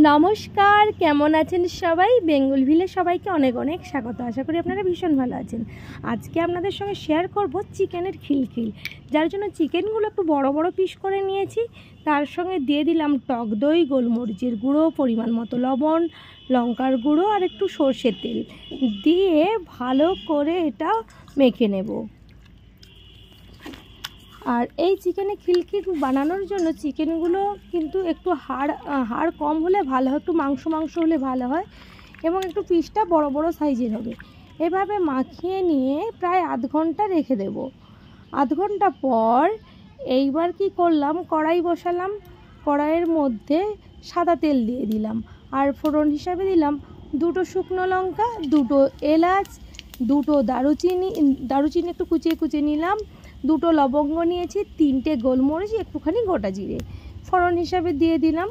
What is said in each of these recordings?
নমস্কার, কেমন আছেন সবাই? বেঙ্গল ভিলে সবাইকে অনেক অনেক স্বাগত। আশা করি আপনারা ভীষণ ভালো আছেন। আজকে আপনাদের সঙ্গে শেয়ার করব চিকেনের খিলখিল, যার জন্য চিকেনগুলো একটু বড় বড় পিস করে নিয়েছি। তার সঙ্গে দিয়ে দিলাম টক দই, গোলমরিচের গুঁড়ো, পরিমাণ মতো লবণ, লঙ্কার গুঁড়ো আর একটু সর্ষের তেল দিয়ে ভালো করে এটা মেখে নেব। আর এই চিকেনে খিলখিল বানানোর জন্য চিকেনগুলো কিন্তু একটু হাড় কম হলে ভালো হয়, একটু মাংস হলে ভালো হয় এবং একটু পিসটা বড় বড় সাইজের হবে। এভাবে মাখিয়ে নিয়ে প্রায় আধ ঘন্টা রেখে দেব। আধ ঘন্টা পর এইবার কি করলাম, কড়াই বসালাম। কড়াইয়ের মধ্যে সাদা তেল দিয়ে দিলাম আর ফোড়ন হিসাবে দিলাম দুটো শুকনো লঙ্কা, দুটো এলাচ, দুটো দারুচিনি একটু কুচিয়ে নিলাম, দুটো লবঙ্গ নিয়েছি, তিনটে গোলমরিচ, একটুখানি গোটা জিরে ফোড়ন হিসাবে দিয়ে দিলাম।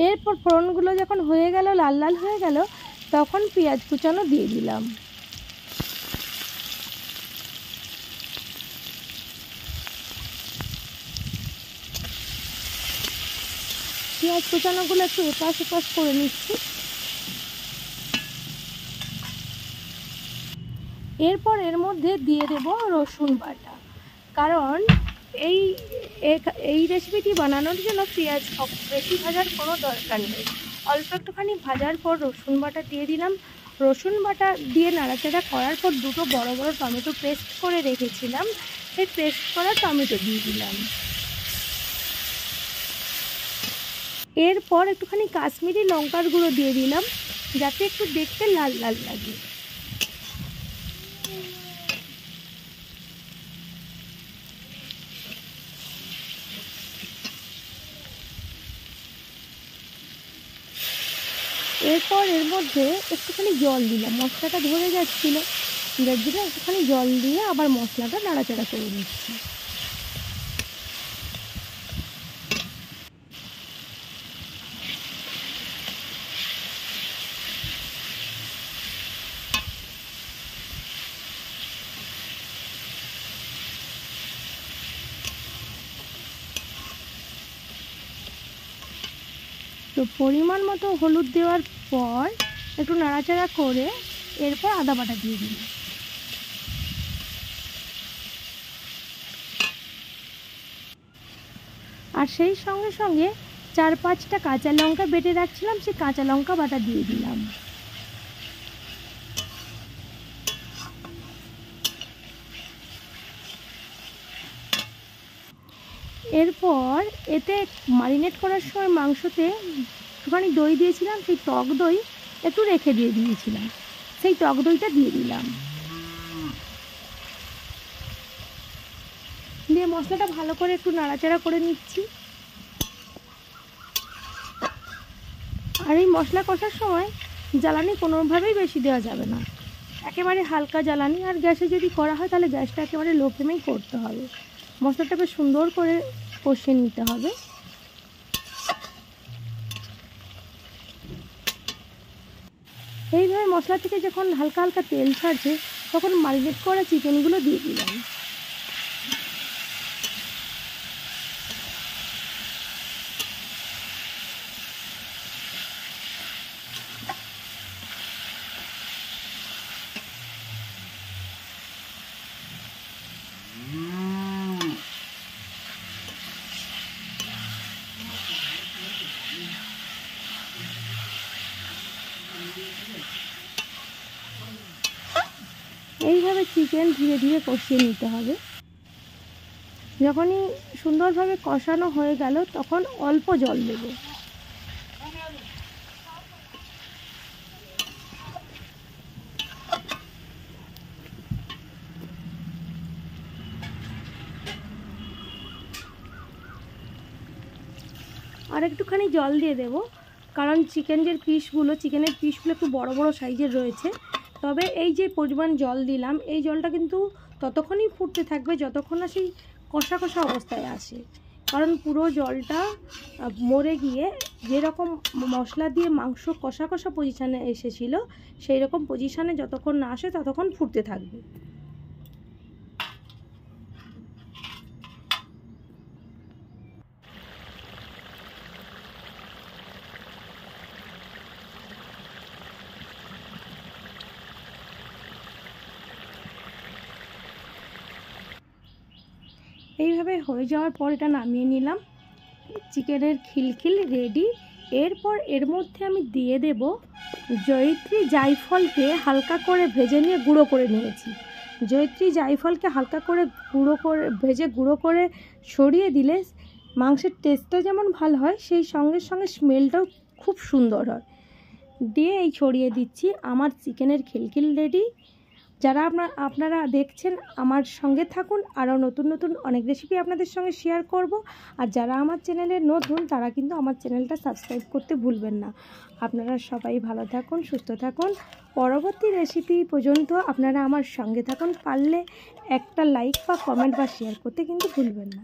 এরপর ফোড়নগুলো যখন হয়ে গেল, লাল লাল হয়ে গেল, তখন পেঁয়াজ কুচানো দিয়ে দিলাম। পেঁয়াজ কুচানোগুলো একটু এপাশ ওপাশ করে নিচ্ছি। এরপর এর মধ্যে দিয়ে দেব রসুন বাটা, কারণ এই রেসিপিটি বানানোর জন্য পেঁয়াজ বেশি ভাজার কোনো দরকার নেই। অল্প একটুখানি ভাজার পর রসুন বাটা দিয়ে দিলাম। রসুন বাটা দিয়ে নাড়াচাড়া করার পর দুটো বড় বড় টমেটো পেস্ট করে রেখেছিলাম, সেই পেস্ট করা টমেটো দিয়ে দিলাম। এরপর একটুখানি কাশ্মীরি লঙ্কার গুঁড়ো দিয়ে দিলাম, যাতে একটু দেখতে লাল লাল লাগে। এরপর এর মধ্যে একটুখানি জল দিলাম, মশলাটা ধরে যাচ্ছিলো, যার জন্য একটুখানি জল দিয়ে আবার মশলাটা নাড়াচাড়া করে নিচ্ছি। তো পরিমাণ মতো হলুদ দেওয়ার পর একটু নাড়াচাড়া করে এরপর আদা বাটা দিয়ে দিই। আর সেই সঙ্গে সঙ্গে 4-5টা কাঁচা লঙ্কা বেটে রাখছিলাম, সেই কাঁচা লঙ্কা বাটা দিয়ে দিলাম। এরপর এতে ম্যারিনেট করার সময় মাংসতে একটুখানি দই দিয়েছিলাম, সেই টক দই একটু রেখে দিয়েছিলাম, সেই টক দইটা দিয়ে দিলাম। দিয়ে মশলাটা ভালো করে একটু নাড়াচাড়া করে নিচ্ছি। আর এই মশলা কষার সময় জ্বালানি কোনোভাবেই বেশি দেওয়া যাবে না, একেবারে হালকা জ্বালানি। আর গ্যাসে যদি করা হয় তাহলে গ্যাসটা একেবারে লো ফ্লেমেই করতে হবে। মশলাটা বেশ সুন্দর করে কষিয়ে নিতে হবে। এইভাবে মশলা থেকে যখন হালকা হালকা তেল ছাড়ছে, তখন ম্যারিনেট করা চিকেনগুলো দিয়ে দিলাম। এইভাবে চিকেন ধীরে ধীরে কষিয়ে নিতে হবে। যখনই সুন্দরভাবে কষানো হয়ে গেল, তখন অল্প জল দেব। আর একটুখানি জল দিয়ে দেব, কারণ চিকেনের পিসগুলো একটু বড় বড় সাইজের রয়েছে। তবে এই যে পরিমাণ জল দিলাম, এই জলটা কিন্তু ততক্ষণই ফুটতে থাকবে যতক্ষণ না সেই কষা কষা অবস্থায় আসে। কারণ পুরো জলটা মরে গিয়ে যেরকম মশলা দিয়ে মাংস কষা কষা পজিশানে এসেছিল, সেই রকম পজিশানে যতক্ষণ না আসে ততক্ষণ ফুটতে থাকবে। এইভাবে হয়ে যাওয়ার পর এটা নামিয়ে নিলাম। চিকেনের খিলখিল রেডি। এরপর এর মধ্যে আমি দিয়ে দেব জয়িত্রী জায়ফলকে হালকা করে ভেজে নিয়ে গুঁড়ো করে নিয়েছি। জয়িত্রী জায়ফলকে হালকা করে ভেজে গুঁড়ো করে ছড়িয়ে দিলে মাংসের টেস্টটা যেমন ভালো হয়, সেই সঙ্গে সঙ্গে স্মেলটাও খুব সুন্দর হয়। দিয়ে এই ছড়িয়ে দিচ্ছি। আমার চিকেনের খিলখিল রেডি। যারা আপনারা দেখছেন আমার সঙ্গে থাকুন, আরও নতুন নতুন অনেক রেসিপি আপনাদের সঙ্গে শেয়ার করব। আর যারা আমার চ্যানেলে নতুন তারা কিন্তু আমার চ্যানেলটা সাবস্ক্রাইব করতে ভুলবেন না। আপনারা সবাই ভালো থাকুন, সুস্থ থাকুন। পরবর্তী রেসিপি পর্যন্ত আপনারা আমার সঙ্গে থাকুন। পারলে একটা লাইক বা কমেন্ট বা শেয়ার করতে কিন্তু ভুলবেন না।